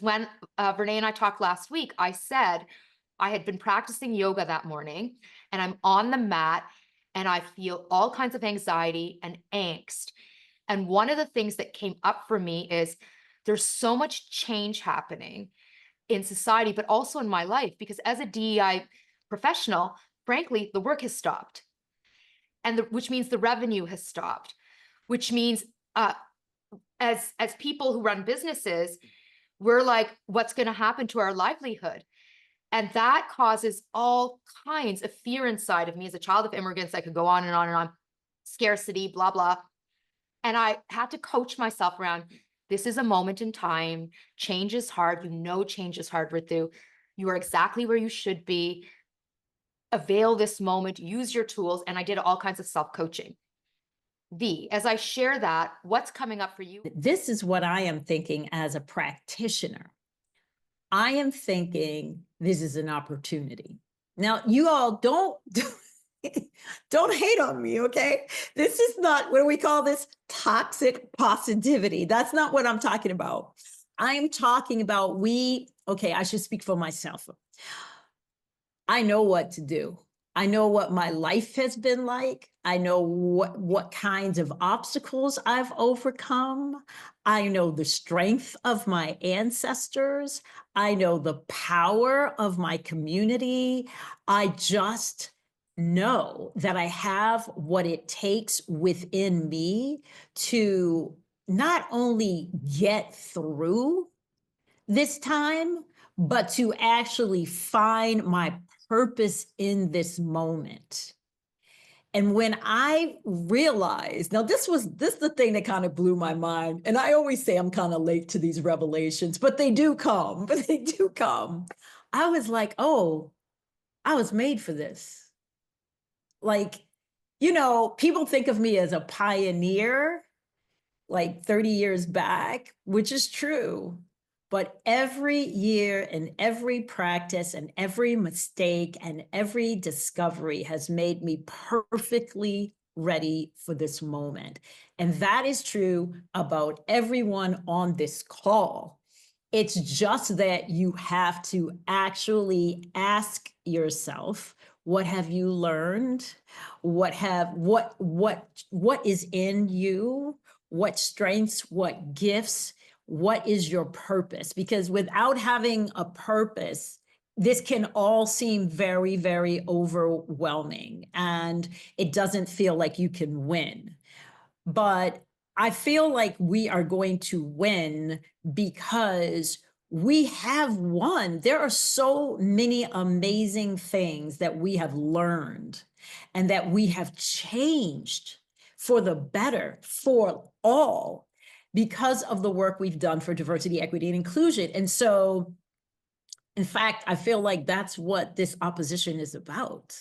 When Renee and I talked last week, I said I had been practicing yoga that morning and I'm on the mat and I feel all kinds of anxiety and angst. And one of the things that came up for me is there's so much change happening in society, but also in my life, because as a DEI professional, frankly, the work has stopped. Which means the revenue has stopped, which means uh, as people who run businesses, we're like, what's going to happen to our livelihood? And that causes all kinds of fear inside of me as a child of immigrants. I could go on and on and on. Scarcity, blah, blah. And I had to coach myself around this is a moment in time. Change is hard. You know, change is hard, Ritu. You are exactly where you should be. Avail this moment, use your tools. And I did all kinds of self coaching. As I share that, what's coming up for you? This is what I am thinking as a practitioner. I am thinking this is an opportunity. Now, you all don't hate on me, okay? This is not, what do we call this? Toxic positivity. That's not what I'm talking about. I'm talking about okay, I should speak for myself. I know what to do. I know what my life has been like. I know what kinds of obstacles I've overcome. I know the strength of my ancestors. I know the power of my community. I just know that I have what it takes within me to not only get through this time, but to actually find my purpose in this moment. And when I realized, now this is the thing that kind of blew my mind. And I always say I'm kind of late to these revelations, but they do come, but they do come. I was like, oh, I was made for this. Like, people think of me as a pioneer, like 30 years back, which is true. But every year and every practice and every mistake and every discovery has made me perfectly ready for this moment. And that is true about everyone on this call. It's just that you have to actually ask yourself, what have you learned? What is in you? What strengths, what gifts, what is your purpose? Because without having a purpose, this can all seem very, very overwhelming and it doesn't feel like you can win. But I feel like we are going to win because we have won. There are so many amazing things that we have learned and that we have changed for the better for all because of the work we've done for diversity, equity, and inclusion. And so, in fact, I feel like that's what this opposition is about.